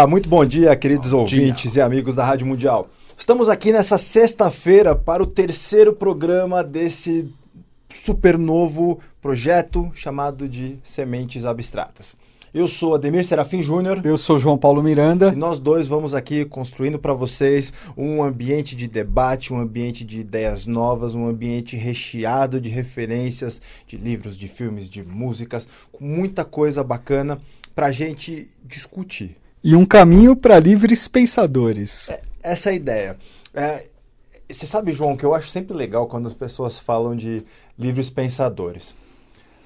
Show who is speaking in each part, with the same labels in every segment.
Speaker 1: Muito bom dia, queridos ouvintes e amigos da Rádio Mundial. Estamos aqui nessa sexta-feira para o terceiro programa desse super novo projeto chamado de Sementes Abstratas. Eu sou Ademir Serafim Júnior.
Speaker 2: Eu sou João Paulo Miranda.
Speaker 1: E nós dois vamos aqui construindo para vocês um ambiente de debate, um ambiente de ideias novas, um ambiente recheado de referências, de livros, de filmes, de músicas, com muita coisa bacana para a gente discutir.
Speaker 2: E um caminho para livres pensadores.
Speaker 1: Essa é a ideia. Você sabe, João, que eu acho sempre legal quando as pessoas falam de livres pensadores.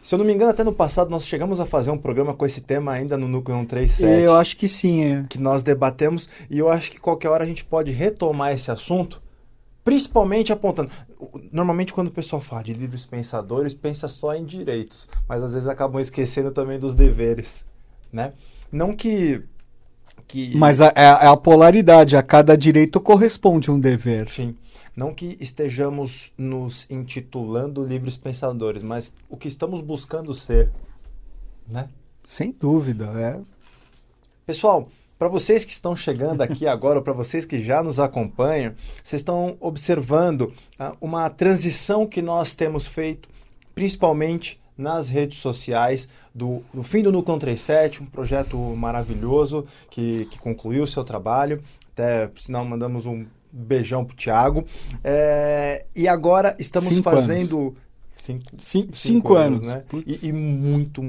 Speaker 1: Se eu não me engano, até no passado nós chegamos a fazer um programa com esse tema ainda no Núcleo 137.
Speaker 2: Eu acho que sim.
Speaker 1: Que nós debatemos, e eu acho que qualquer hora a gente pode retomar esse assunto, principalmente apontando. Normalmente quando o pessoal fala de livres pensadores, pensa só em direitos, mas às vezes acabam esquecendo também dos deveres, né? Não que...
Speaker 2: Mas é a polaridade, a cada direito corresponde um dever.
Speaker 1: Sim. Não que estejamos nos intitulando livres pensadores, mas o que estamos buscando ser, né?
Speaker 2: Sem dúvida,
Speaker 1: Pessoal, para vocês que estão chegando aqui agora, para vocês que já nos acompanham, vocês estão observando uma transição que nós temos feito, principalmente nas redes sociais, do fim do Núcleo 137, um projeto maravilhoso que concluiu o seu trabalho. Até, por sinal, mandamos um beijão pro Thiago. E agora estamos fazendo...
Speaker 2: 5 anos,
Speaker 1: né? E muito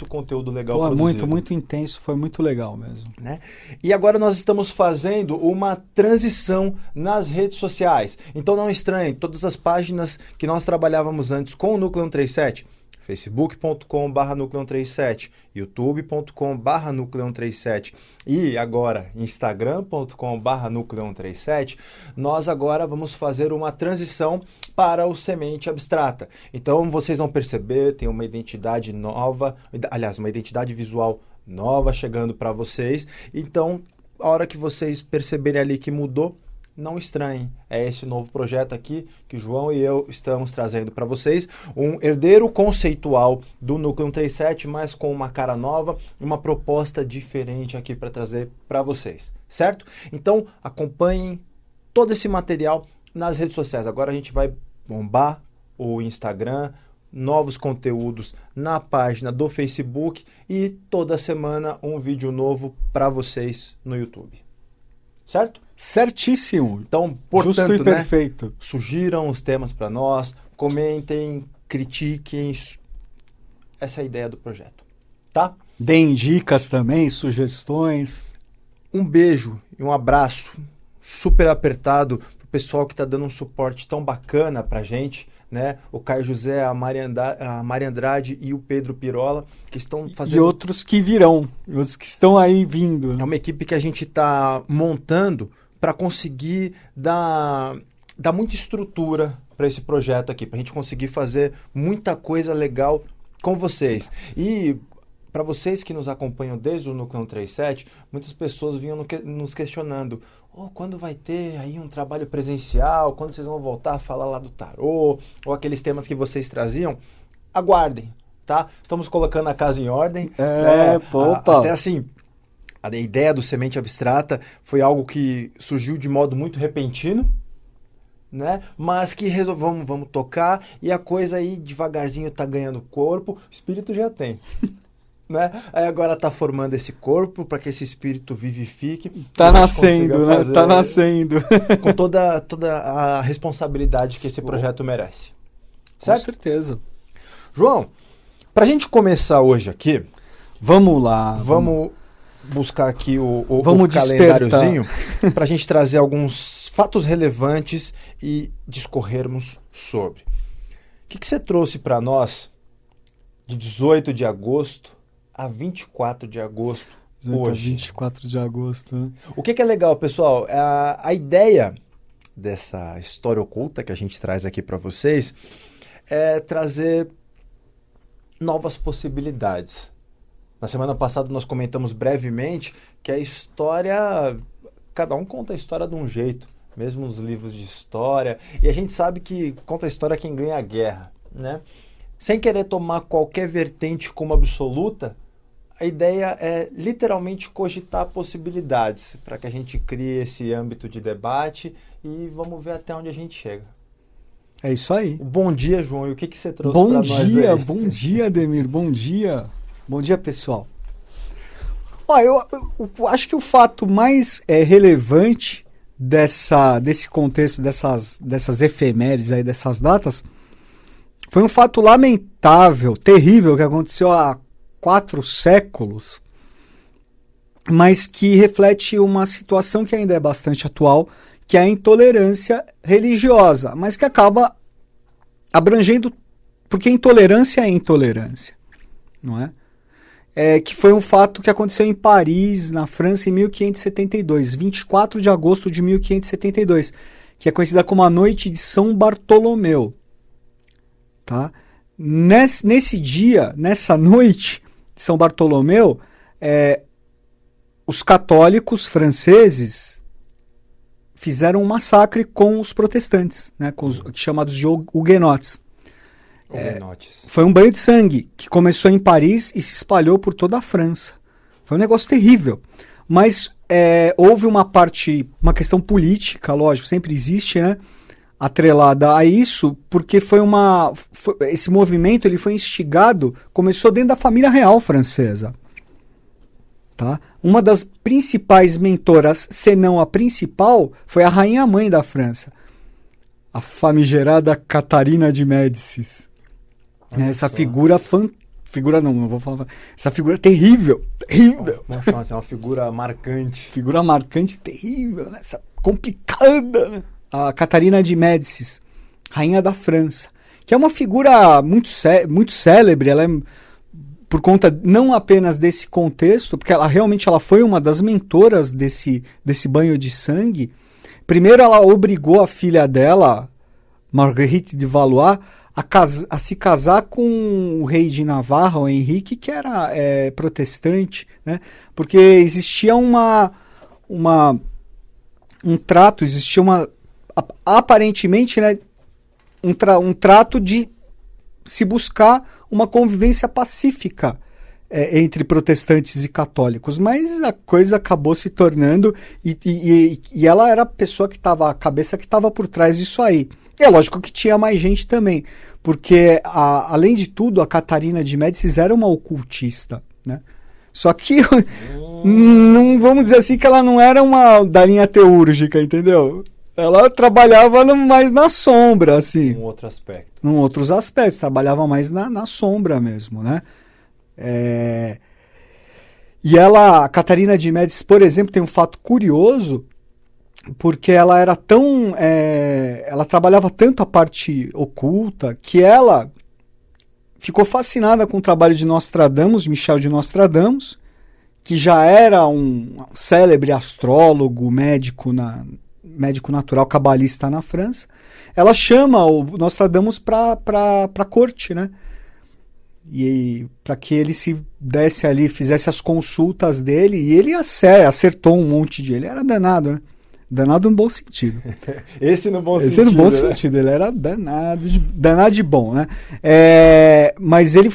Speaker 1: conteúdo legal produzido.
Speaker 2: Muito intenso, foi muito legal mesmo.
Speaker 1: Né? E agora nós estamos fazendo uma transição nas redes sociais. Então não estranhe, todas as páginas que nós trabalhávamos antes com o Núcleo 137, facebook.com/núcleo137, youtube.com/núcleo137 e agora instagram.com/núcleo137, nós agora vamos fazer uma transição para o Semente Abstrata. Então vocês vão perceber, tem uma identidade nova, aliás, uma identidade visual nova chegando para vocês. Então, a hora que vocês perceberem ali que mudou, não estranhem, é esse novo projeto aqui que o João e eu estamos trazendo para vocês, um herdeiro conceitual do Núcleo 137, mas com uma cara nova, uma proposta diferente aqui para trazer para vocês, certo? Então acompanhem todo esse material nas redes sociais. Agora a gente vai bombar o Instagram, novos conteúdos na página do Facebook e toda semana um vídeo novo para vocês no YouTube. Certo?
Speaker 2: Certíssimo.
Speaker 1: Então, portanto,
Speaker 2: justo e perfeito.
Speaker 1: Sugiram os temas para nós, comentem, critiquem. Essa é a ideia do projeto, tá?
Speaker 2: Deem dicas também, sugestões.
Speaker 1: Um beijo e um abraço super apertado pro pessoal que está dando um suporte tão bacana pra gente, né? O Caio José, a Maria Andrade e o Pedro Pirola, que estão fazendo...
Speaker 2: E outros que virão, outros que estão aí vindo.
Speaker 1: É uma equipe que a gente está montando para conseguir dar muita estrutura para esse projeto aqui, para a gente conseguir fazer muita coisa legal com vocês. E para vocês que nos acompanham desde o Núcleo 137, muitas pessoas vinham nos questionando: quando vai ter aí um trabalho presencial? Quando vocês vão voltar a falar lá do tarô? Ou aqueles temas que vocês traziam? Aguardem, tá? Estamos colocando a casa em ordem. Até assim, a ideia do Semente Abstrata foi algo que surgiu de modo muito repentino, né? Mas que vamos tocar, e a coisa aí devagarzinho tá ganhando corpo, o espírito já tem. Né? Aí agora está formando esse corpo para que esse espírito vivifique.
Speaker 2: Tá nascendo, né? Tá nascendo.
Speaker 1: Com toda a responsabilidade que esse projeto merece. Certo?
Speaker 2: Com certeza.
Speaker 1: João, para a gente começar hoje aqui...
Speaker 2: Vamos lá.
Speaker 1: Vamos buscar aqui o
Speaker 2: despertar.
Speaker 1: calendáriozinho para a gente trazer alguns fatos relevantes e discorrermos sobre. O que você trouxe para nós de 18 de agosto a 24 de agosto hoje?
Speaker 2: 24 de agosto, né?
Speaker 1: O que é legal, pessoal? A ideia dessa história oculta que a gente traz aqui para vocês é trazer novas possibilidades. Na semana passada nós comentamos brevemente que a história... Cada um conta a história de um jeito, mesmo nos livros de história. E a gente sabe que conta a história quem ganha a guerra, né? Sem querer tomar qualquer vertente como absoluta, a ideia é literalmente cogitar possibilidades para que a gente crie esse âmbito de debate e vamos ver até onde a gente chega.
Speaker 2: É isso aí.
Speaker 1: Bom dia, João. E o que você trouxe para nós aí?
Speaker 2: Bom dia, Ademir. Bom dia. Bom dia, pessoal. Ó, eu acho que o fato mais relevante desse contexto, dessas efemérides aí, dessas datas, foi um fato lamentável, terrível, que aconteceu há 4 séculos, mas que reflete uma situação que ainda é bastante atual, que é a intolerância religiosa, mas que acaba abrangendo, porque intolerância é intolerância, não é? Que foi um fato que aconteceu em Paris, na França, em 1572, 24 de agosto de 1572, que é conhecida como a Noite de São Bartolomeu. Tá? Nesse dia, nessa noite de São Bartolomeu, os católicos franceses fizeram um massacre com os protestantes, né, com os chamados de huguenotes. Foi um banho de sangue que começou em Paris e se espalhou por toda a França. Foi um negócio terrível. Mas houve uma questão política, lógico, sempre existe, né, atrelada a isso, porque esse movimento ele foi instigado, começou dentro da família real francesa. Tá? Uma das principais mentoras, se não a principal, foi a rainha-mãe da França, a famigerada Catarina de Médicis. Essa não vou falar. Essa figura terrível.
Speaker 1: É uma figura marcante.
Speaker 2: Figura marcante, terrível, né? Complicada, né? A Catarina de Médicis, rainha da França, que é uma figura muito célebre. Ela é, por conta não apenas desse contexto, porque ela realmente foi uma das mentoras desse banho de sangue. Primeiro ela obrigou a filha dela, Marguerite de Valois, a se casar com o rei de Navarra, o Henrique, que era protestante, né? Porque existia um trato, aparentemente, né, um trato de se buscar uma convivência pacífica entre protestantes e católicos, mas a coisa acabou se tornando e ela era a pessoa a cabeça que estava por trás disso aí. E é lógico que tinha mais gente também, porque além de tudo a Catarina de Médicis era uma ocultista, né? Só que não vamos dizer assim que ela não era uma da linha teúrgica, entendeu? Ela trabalhava mais na sombra, assim.
Speaker 1: Num outro aspecto.
Speaker 2: Num outros aspectos, trabalhava mais na sombra mesmo, né? E a Catarina de Médicis, por exemplo, tem um fato curioso, porque ela era ela trabalhava tanto a parte oculta, que ela ficou fascinada com o trabalho de Nostradamus, Michel de Nostradamus, que já era um célebre astrólogo, médico natural, cabalista na França. Ela chama o Nostradamus para a corte, né? E para que ele se desse ali, fizesse as consultas dele, e ele acertou um monte de... Ele era danado, né? Danado no bom sentido.
Speaker 1: Esse no bom
Speaker 2: sentido. Esse no bom sentido. Ele era danado de bom, né? Mas ele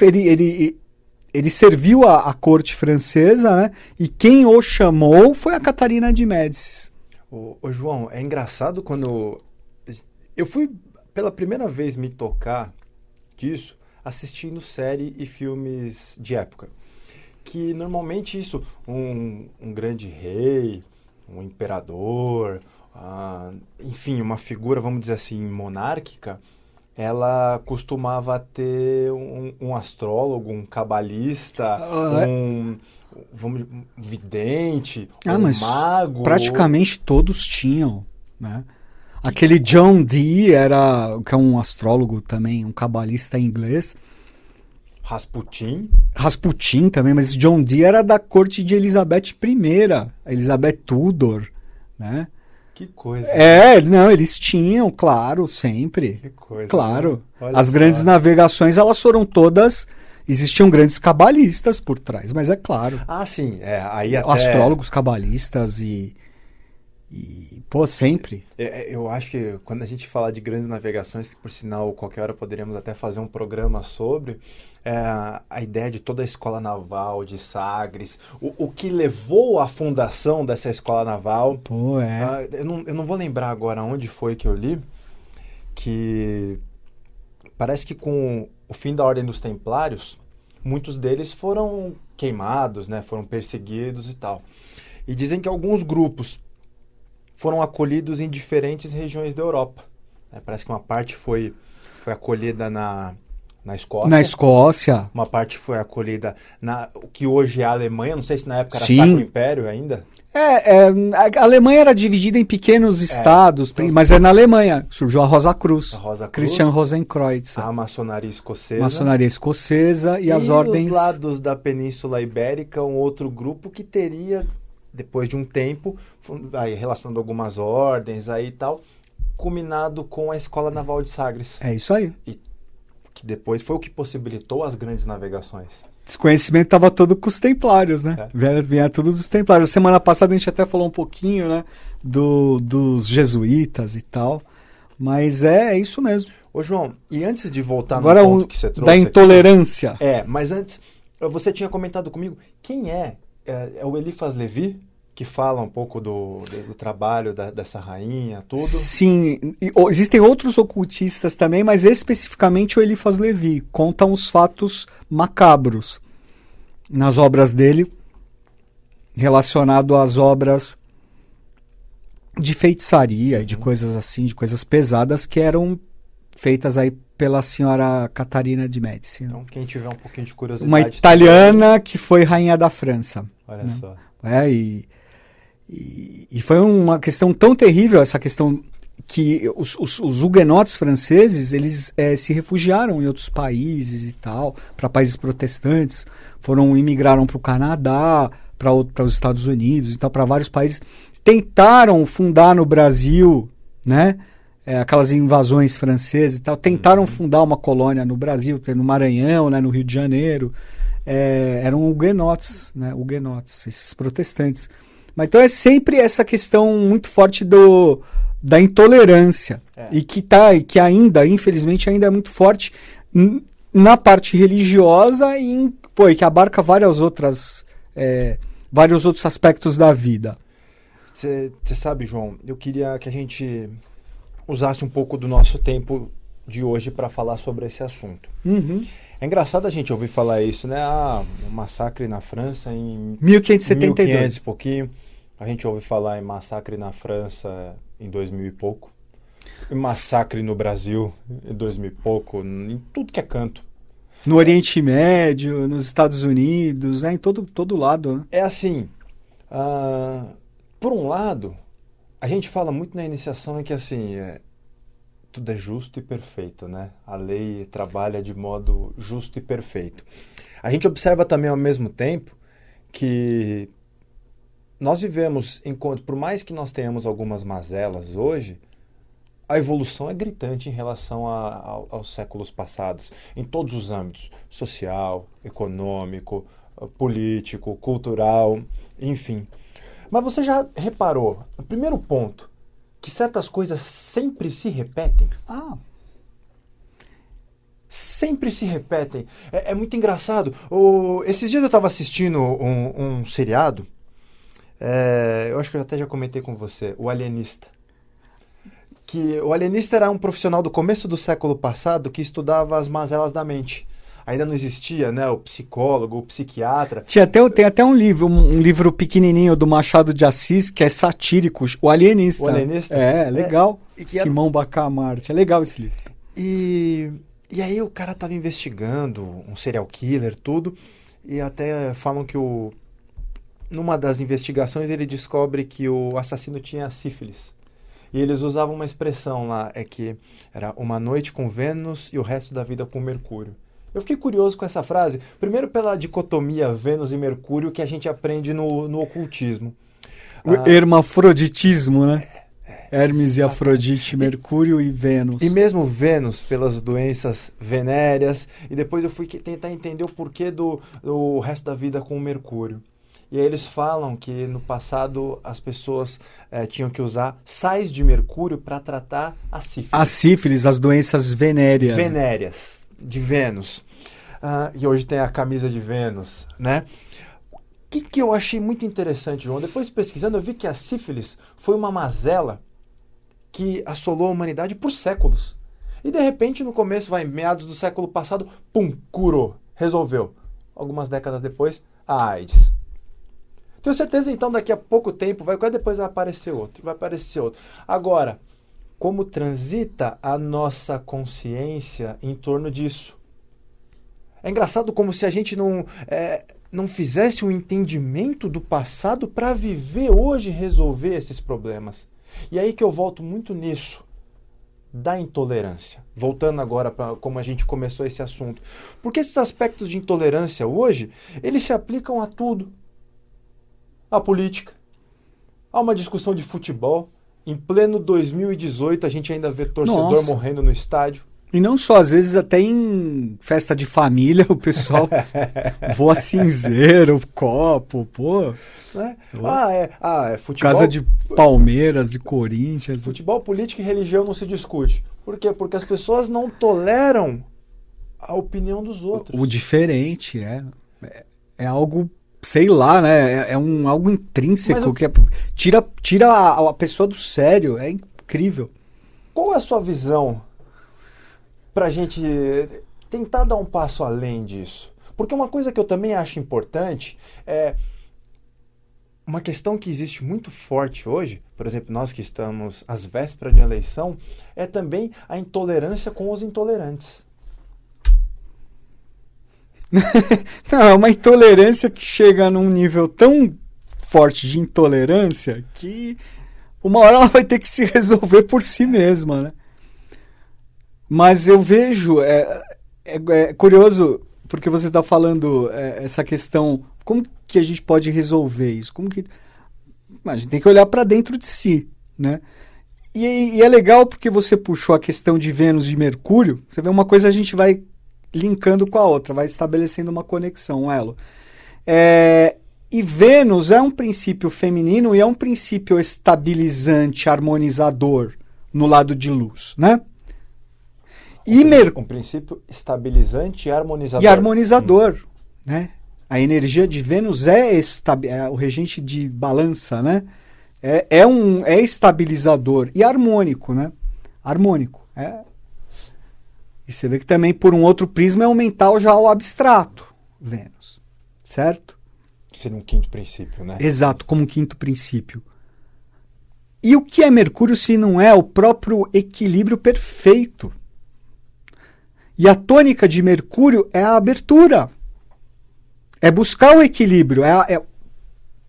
Speaker 2: serviu a corte francesa, né? E quem o chamou foi a Catarina de Médicis.
Speaker 1: Ô João, é engraçado quando eu fui pela primeira vez me tocar disso assistindo série e filmes de época. Que normalmente isso, um grande rei, um imperador, enfim, uma figura, vamos dizer assim, monárquica, ela costumava ter um astrólogo, um cabalista, um vidente, um mago.
Speaker 2: Praticamente todos tinham, né? Aquele John Dee que é um astrólogo também, um cabalista inglês. Rasputin também, mas John Dee era da corte de Elizabeth I, Elizabeth Tudor, né?
Speaker 1: Que coisa.
Speaker 2: Não, eles tinham, claro, sempre.
Speaker 1: Que coisa.
Speaker 2: Claro. As grandes navegações, elas foram todas... Existiam grandes cabalistas por trás, mas é claro.
Speaker 1: Ah, sim. Aí até...
Speaker 2: Astrólogos cabalistas e E, pô, sempre.
Speaker 1: Eu acho que quando a gente fala de grandes navegações, que por sinal qualquer hora poderíamos até fazer um programa sobre, a ideia de toda a escola naval de Sagres, o que levou à fundação dessa escola naval.
Speaker 2: Pô,
Speaker 1: Eu não vou lembrar agora onde foi que eu li, que parece que com o fim da Ordem dos Templários, muitos deles foram queimados, né, foram perseguidos e tal. E dizem que alguns grupos foram acolhidos em diferentes regiões da Europa. Parece que uma parte foi acolhida na Escócia.
Speaker 2: Na Escócia.
Speaker 1: Uma parte foi acolhida o que hoje é a Alemanha. Não sei se na época era
Speaker 2: Sim.
Speaker 1: Sacro Império ainda.
Speaker 2: A Alemanha era dividida em pequenos estados,
Speaker 1: então,
Speaker 2: mas é na Alemanha. Surgiu a Rosa Cruz.
Speaker 1: A Rosa Cruz,
Speaker 2: Christian Rosenkreuz.
Speaker 1: a maçonaria escocesa.
Speaker 2: Maçonaria escocesa e as
Speaker 1: os
Speaker 2: ordens...
Speaker 1: lados da Península Ibérica, um outro grupo que teria, depois de um tempo, aí, relacionando algumas ordens aí e tal, culminado com a Escola Naval de Sagres.
Speaker 2: É isso aí.
Speaker 1: E que depois foi o que possibilitou as grandes navegações.
Speaker 2: Esse conhecimento estava todo com os templários, né? Vinha tudo dos templários. Semana passada a gente até falou um pouquinho, né? Dos jesuítas e tal. Mas é isso mesmo.
Speaker 1: Ô, João, e antes de voltar
Speaker 2: agora
Speaker 1: no ponto que você trouxe...
Speaker 2: Da intolerância.
Speaker 1: Aqui, mas antes, você tinha comentado comigo, quem é o Eliphas Levi, que fala um pouco do trabalho dessa rainha, tudo?
Speaker 2: Sim, existem outros ocultistas também, mas especificamente o Eliphas Levi. Contam os fatos macabros nas obras dele, relacionado às obras de feitiçaria e de coisas assim, de coisas pesadas que eram feitas aí pela senhora Catarina de Médici.
Speaker 1: Então, quem tiver um pouquinho de curiosidade...
Speaker 2: Uma italiana que foi rainha da França.
Speaker 1: Olha só.
Speaker 2: E foi uma questão tão terrível, essa questão que os huguenotes franceses, eles se refugiaram em outros países e tal, para países protestantes, imigraram para o Canadá, para os Estados Unidos e tal, para vários países. Tentaram fundar no Brasil, né, aquelas invasões francesas e tal, tentaram fundar uma colônia no Brasil, no Maranhão, né, no Rio de Janeiro. Eram huguenotes, né, esses protestantes. Mas então é sempre essa questão muito forte da intolerância e que ainda, infelizmente, ainda é muito forte na parte religiosa e que abarca vários outros aspectos da vida.
Speaker 1: Você sabe, João, eu queria que a gente usasse um pouco do nosso tempo de hoje para falar sobre esse assunto.
Speaker 2: Uhum.
Speaker 1: É engraçado a gente ouvir falar isso, né? Um massacre na França em
Speaker 2: 1572.
Speaker 1: 1500 e pouquinho. A gente ouve falar em massacre na França em 2000 e pouco. E massacre no Brasil em 2000 e pouco. Em tudo que é canto.
Speaker 2: No Oriente Médio, nos Estados Unidos, em todo lado, né?
Speaker 1: É assim, por um lado, a gente fala muito na iniciação em que assim, tudo é justo e perfeito, né? A lei trabalha de modo justo e perfeito. A gente observa também ao mesmo tempo que nós vivemos, por mais que nós tenhamos algumas mazelas hoje, a evolução é gritante em relação aos séculos passados, em todos os âmbitos, social, econômico, político, cultural, enfim. Mas você já reparou, no primeiro ponto, que certas coisas sempre se repetem? Sempre se repetem. É muito engraçado. Esses dias eu estava assistindo um seriado, eu acho que eu até já comentei com você, O Alienista. Que o alienista era um profissional do começo do século passado que estudava as mazelas da mente. Ainda não existia, né, o psicólogo, o psiquiatra.
Speaker 2: Tem até um livro pequenininho do Machado de Assis que é satírico, O Alienista.
Speaker 1: O Alienista?
Speaker 2: Legal. Simão Bacamarte. É legal esse livro.
Speaker 1: E aí o cara estava investigando um serial killer, tudo, e até falam que numa das investigações ele descobre que o assassino tinha sífilis. E eles usavam uma expressão lá, que era uma noite com Vênus e o resto da vida com Mercúrio. Eu fiquei curioso com essa frase, primeiro pela dicotomia Vênus e Mercúrio que a gente aprende no ocultismo.
Speaker 2: O hermafroditismo, né? Hermes e Afrodite, Mercúrio e Vênus.
Speaker 1: E mesmo Vênus, pelas doenças venéreas, e depois eu fui tentar entender o porquê do resto da vida com Mercúrio. E aí eles falam que no passado as pessoas tinham que usar sais de mercúrio para tratar a sífilis.
Speaker 2: A sífilis, as doenças venéreas.
Speaker 1: Venéreas, de Vênus. E hoje tem a camisa de Vênus, né? O que eu achei muito interessante, João? Depois pesquisando, eu vi que a sífilis foi uma mazela que assolou a humanidade por séculos. E de repente, no começo, meados do século passado, pum, curou, resolveu. Algumas décadas depois, a AIDS. Tenho certeza, então, daqui a pouco tempo, depois vai aparecer outro, vai aparecer outro. Agora, como transita a nossa consciência em torno disso? É engraçado como se a gente não fizesse um entendimento do passado para viver hoje e resolver esses problemas. E aí que eu volto muito nisso, da intolerância. Voltando agora para como a gente começou esse assunto. Porque esses aspectos de intolerância hoje, eles se aplicam a tudo. À política, a uma discussão de futebol. Em pleno 2018, a gente ainda vê torcedor morrendo no estádio.
Speaker 2: E não só, às vezes até em festa de família o pessoal voa cinzeiro, copo, pô.
Speaker 1: Né? Futebol.
Speaker 2: Casa de Palmeiras e Corinthians.
Speaker 1: Futebol, política e religião não se discute. Por quê? Porque as pessoas não toleram a opinião dos outros.
Speaker 2: O diferente, é algo, sei lá, né? Algo intrínseco que tira a pessoa do sério. É incrível.
Speaker 1: Qual é a sua visão para a gente tentar dar um passo além disso? Porque uma coisa que eu também acho importante é uma questão que existe muito forte hoje, por exemplo, nós que estamos às vésperas de uma eleição, é também a intolerância com os intolerantes.
Speaker 2: Não, é uma intolerância que chega num nível tão forte de intolerância que uma hora ela vai ter que se resolver por si mesma, né? Mas eu vejo, é curioso, porque você está falando essa questão, como que a gente pode resolver isso? A gente tem que olhar para dentro de si, né? E é legal porque você puxou a questão de Vênus e Mercúrio, você vê uma coisa a gente vai linkando com a outra, vai estabelecendo uma conexão, um elo. E Vênus é um princípio feminino e é um princípio estabilizante, harmonizador no lado de luz, né?
Speaker 1: Um princípio estabilizante e harmonizador.
Speaker 2: E harmonizador, né? A energia de Vênus é o regente de balança, né? É estabilizador e harmônico, né? Harmônico. E você vê que também, por um outro prisma, é o mental já o abstrato, Vênus. Certo?
Speaker 1: Seria um quinto princípio, né?
Speaker 2: Exato, como um quinto princípio. E o que é Mercúrio se não é o próprio equilíbrio perfeito? E a tônica de Mercúrio é a abertura. É buscar o equilíbrio.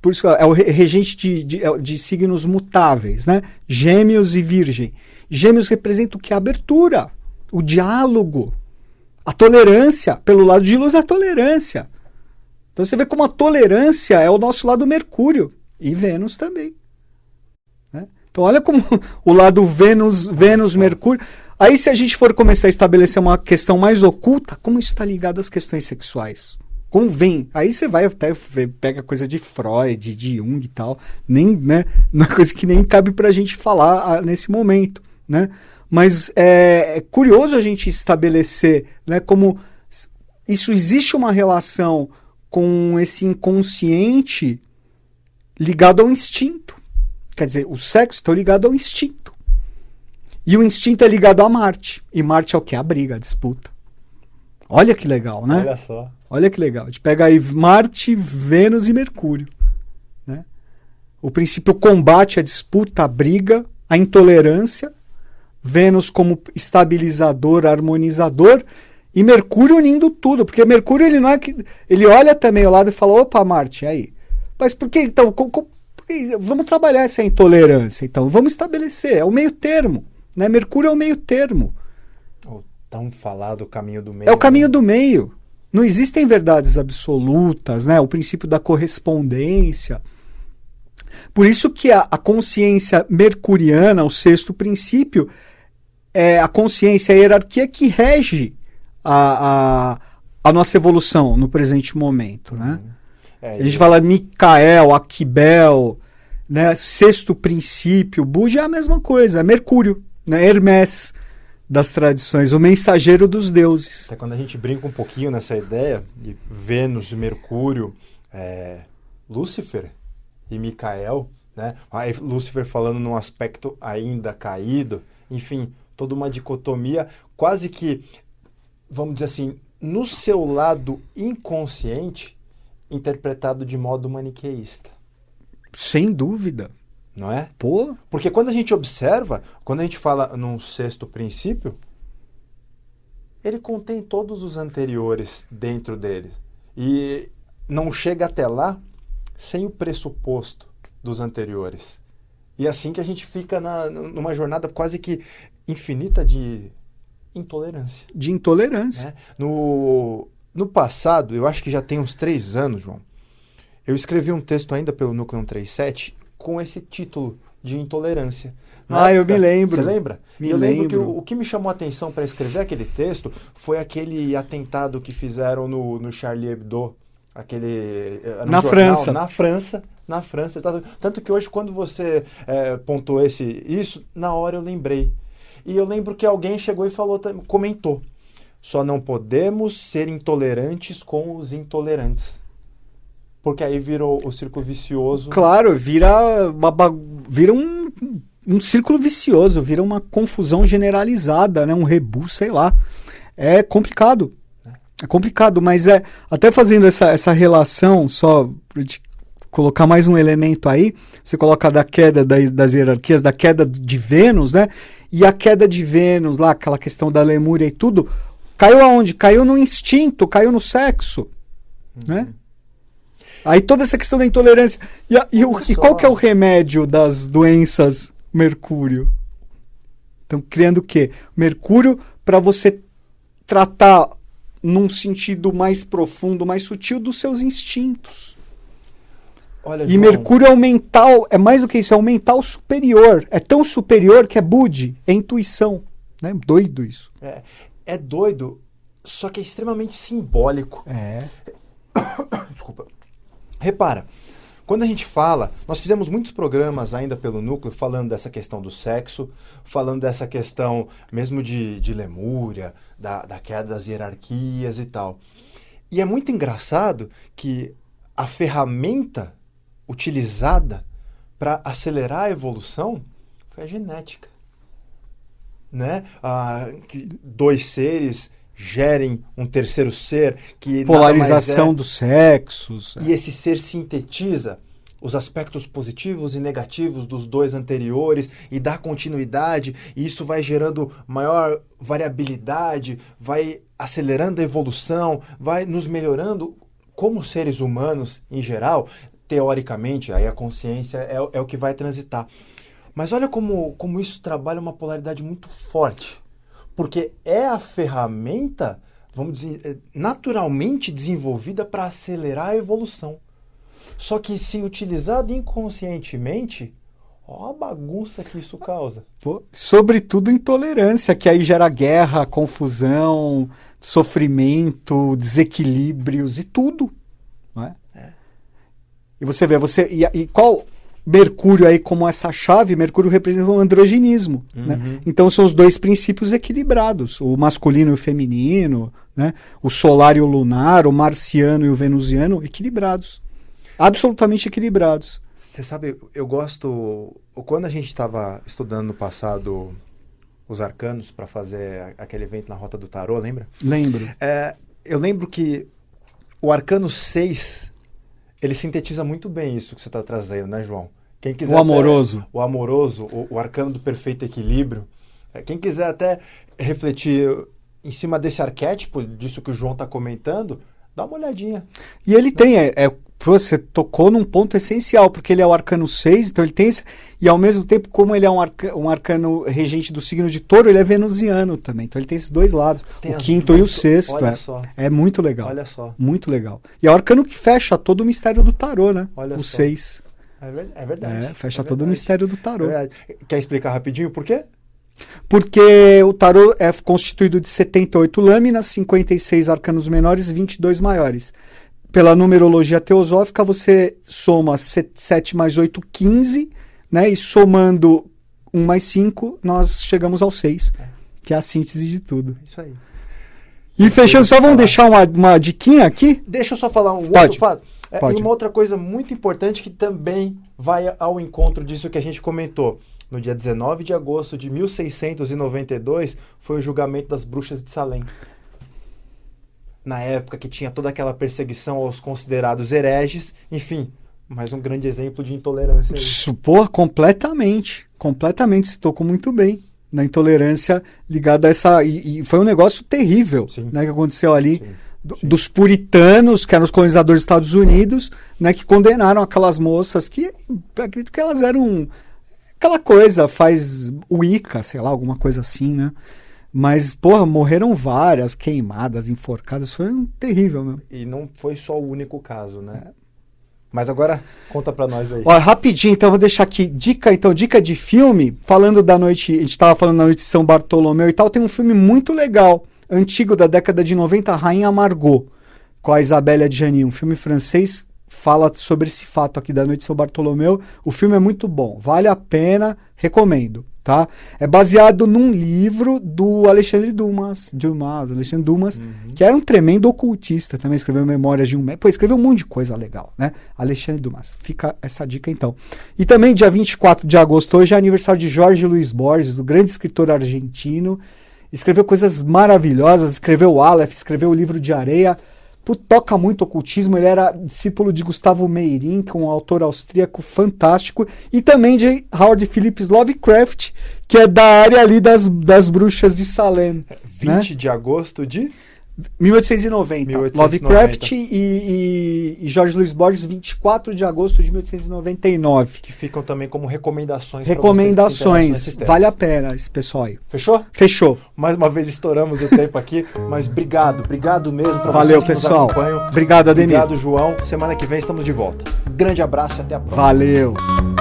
Speaker 2: Por isso é o regente de signos mutáveis, né? Gêmeos e Virgem. Gêmeos representa o que? A abertura, o diálogo, a tolerância. Pelo lado de luz, a tolerância. Então você vê como a tolerância é o nosso lado Mercúrio. E Vênus também. Né? Então olha como o lado Vênus-Mercúrio... Aí se a gente for começar a estabelecer uma questão mais oculta, como isso está ligado às questões sexuais? Como vem? Aí você vai até pega coisa de Freud, de Jung e tal, né? Uma coisa que nem cabe para a gente falar nesse momento, né? Mas é curioso a gente estabelecer, né, como isso existe uma relação com esse inconsciente ligado ao instinto. Quer dizer, o sexo está ligado ao instinto. E o instinto é ligado a Marte. E Marte é o quê? A briga, a disputa. Olha que legal, né?
Speaker 1: Olha só.
Speaker 2: Olha que legal. A gente pega aí Marte, Vênus e Mercúrio. Né? O princípio combate, a disputa, a briga, a intolerância. Vênus como estabilizador, harmonizador. E Mercúrio unindo tudo. Porque Mercúrio, ele não é que... Ele olha também ao lado e fala, opa, Marte, aí. Mas por que então... Vamos trabalhar essa intolerância, então. Vamos estabelecer. É o meio termo. Né? Mercúrio é o meio termo.
Speaker 1: O tão falado caminho do meio.
Speaker 2: É o caminho do meio. Não existem verdades absolutas, né? O princípio da correspondência. Por isso que a consciência mercuriana, o sexto princípio, é a consciência, a hierarquia que rege a nossa evolução no presente momento, né? A gente fala Micael, Aquibel, né? Sexto princípio, Bud é a mesma coisa, é Mercúrio, né? Hermés das tradições, o mensageiro dos deuses.
Speaker 1: Até quando a gente brinca um pouquinho nessa ideia de Vênus e Mercúrio, Lúcifer e Micael, né? Aí Lúcifer falando num aspecto ainda caído, enfim, toda uma dicotomia, quase que, vamos dizer assim, no seu lado inconsciente, interpretado de modo maniqueísta.
Speaker 2: Sem dúvida.
Speaker 1: Não é?
Speaker 2: Pô.
Speaker 1: Porque quando a gente observa, quando a gente fala num sexto princípio, ele contém todos os anteriores dentro dele. E não chega até lá sem o pressuposto dos anteriores. E assim que a gente fica numa jornada quase que infinita de intolerância.
Speaker 2: De intolerância.
Speaker 1: Né? No passado, eu acho que já tem uns 3 anos, João, eu escrevi um texto ainda pelo Núcleo 137 com esse título de intolerância.
Speaker 2: Eu me lembro.
Speaker 1: Você lembra?
Speaker 2: Me
Speaker 1: lembro que
Speaker 2: lembro.
Speaker 1: o que me chamou a atenção para escrever aquele texto foi aquele atentado que fizeram no Charlie Hebdo,
Speaker 2: na França.
Speaker 1: Na França. Tanto que hoje, quando você pontuou isso, na hora eu lembrei. E eu lembro que alguém chegou e comentou: só não podemos ser intolerantes com os intolerantes. Porque aí virou o círculo vicioso.
Speaker 2: Claro, vira um círculo vicioso, vira uma confusão generalizada, né? Um rebu, sei lá. É complicado. É complicado, mas até fazendo essa relação, só para te colocar mais um elemento aí, você coloca da queda das hierarquias, da queda de Vênus, né? E a queda de Vênus, lá, aquela questão da Lemúria e tudo, caiu aonde? Caiu no instinto, caiu no sexo, né? Aí toda essa questão da intolerância. E qual que é o remédio das doenças Mercúrio? Então, criando o quê? Mercúrio para você tratar num sentido mais profundo, mais sutil dos seus instintos.
Speaker 1: Olha,
Speaker 2: e
Speaker 1: João,
Speaker 2: Mercúrio é o mental, é mais do que isso, é o mental superior. É tão superior que é Budi, é intuição. Né? Doido isso.
Speaker 1: É doido, só que é extremamente simbólico. Desculpa. Repara, quando a gente fala, nós fizemos muitos programas ainda pelo Núcleo falando dessa questão do sexo, falando dessa questão mesmo de Lemúria, da queda das hierarquias e tal. E é muito engraçado que a ferramenta utilizada para acelerar a evolução foi a genética. Né? Que 2 seres gerem um terceiro ser, que
Speaker 2: polarização dos sexos.
Speaker 1: E esse ser sintetiza os aspectos positivos e negativos dos 2 anteriores e dá continuidade, e isso vai gerando maior variabilidade, vai acelerando a evolução, vai nos melhorando como seres humanos em geral. Teoricamente, aí a consciência é o que vai transitar. Mas olha como isso trabalha uma polaridade muito forte. Porque é a ferramenta, vamos dizer, naturalmente desenvolvida para acelerar a evolução. Só que se utilizado inconscientemente, ó a bagunça que isso causa.
Speaker 2: Sobretudo intolerância, que aí gera guerra, confusão, sofrimento, desequilíbrios e tudo. Não é? E você vê, e qual... Mercúrio aí como essa chave, Mercúrio representa o androgenismo, né? Então são os 2 princípios equilibrados, o masculino e o feminino, né? O solar e o lunar, o marciano e o venusiano, equilibrados, absolutamente equilibrados.
Speaker 1: Você sabe, eu gosto, quando a gente estava estudando no passado os arcanos para fazer aquele evento na Rota do Tarô, lembra?
Speaker 2: Lembro.
Speaker 1: Eu lembro que o arcano 6... ele sintetiza muito bem isso que você está trazendo, né, João? Quem quiser
Speaker 2: o amoroso.
Speaker 1: O amoroso, o arcano do perfeito equilíbrio. Quem quiser até refletir em cima desse arquétipo, disso que o João está comentando, dá uma olhadinha.
Speaker 2: E ele tem, você tocou num ponto essencial, porque ele é o arcano 6, então ele tem esse, e ao mesmo tempo, como ele é um arcano regente do signo de Touro, ele é venusiano também, então ele tem esses 2 lados, o quinto e o sexto.
Speaker 1: Olha só.
Speaker 2: É muito legal.
Speaker 1: Olha só.
Speaker 2: Muito legal. E é o arcano que fecha todo o mistério do tarô, né?
Speaker 1: Olha
Speaker 2: o
Speaker 1: só.
Speaker 2: 6.
Speaker 1: É verdade.
Speaker 2: Fecha todo o mistério do tarô.
Speaker 1: É verdade. Quer explicar rapidinho por quê?
Speaker 2: Porque o tarô é constituído de 78 lâminas, 56 arcanos menores e 22 maiores. pela numerologia teosófica, você soma 7 mais 8, 15, né? E somando 1 mais 5, nós chegamos ao 6, que é a síntese de tudo.
Speaker 1: Isso aí.
Speaker 2: E fechando, só vamos deixar uma diquinha aqui?
Speaker 1: Deixa eu só falar um
Speaker 2: Pode.
Speaker 1: outro fato.
Speaker 2: Pode.
Speaker 1: E uma outra coisa muito importante que também vai ao encontro disso que a gente comentou. No dia 19 de agosto de 1692, foi o julgamento das bruxas de Salem. Na época que tinha toda aquela perseguição aos considerados hereges, enfim, mais um grande exemplo de intolerância.
Speaker 2: Pô, completamente. Completamente, se tocou muito bem na intolerância ligada a essa... E foi um negócio terrível, né, que aconteceu ali. Dos puritanos, que eram os colonizadores dos Estados Unidos, né, que condenaram aquelas moças que, acredito que elas eram aquela coisa, faz Wicca, sei lá, alguma coisa assim, né? Mas, porra, morreram várias, queimadas, enforcadas, foi terrível mesmo.
Speaker 1: E não foi só o único caso, né? Mas agora, conta pra nós aí.
Speaker 2: Ó, rapidinho, então, vou deixar aqui, dica de filme, falando da noite, a gente tava falando da noite de São Bartolomeu e tal, tem um filme muito legal, antigo da década de 90, Rainha Margot, com a Isabelle Adjani, um filme francês, fala sobre esse fato aqui da noite de São Bartolomeu. O filme é muito bom, vale a pena, recomendo, tá? É baseado num livro do Alexandre Dumas, que era um tremendo ocultista, também escreveu Memórias de um Médico, escreveu um monte de coisa legal, né? Alexandre Dumas, fica essa dica então. E também dia 24 de agosto, hoje é aniversário de Jorge Luis Borges, o grande escritor argentino. Escreveu coisas maravilhosas, escreveu o Aleph, escreveu o Livro de Areia, toca muito ocultismo, ele era discípulo de Gustavo Meirin, que é um autor austríaco fantástico, e também de Howard Phillips Lovecraft, que é da área ali das bruxas de Salem.
Speaker 1: 20
Speaker 2: né?
Speaker 1: de agosto de...
Speaker 2: 1890. Lovecraft e Jorge Luis Borges, 24 de agosto de 1899.
Speaker 1: Que ficam também como recomendações.
Speaker 2: Recomendações. Vale a pena esse pessoal aí.
Speaker 1: Fechou?
Speaker 2: Fechou.
Speaker 1: Mais uma vez estouramos o tempo aqui, mas obrigado mesmo para
Speaker 2: Valeu,
Speaker 1: vocês que
Speaker 2: pessoal.
Speaker 1: nos acompanham.
Speaker 2: Obrigado, Ademir.
Speaker 1: Obrigado, João. Semana que vem estamos de volta. Grande abraço e até a próxima.
Speaker 2: Valeu.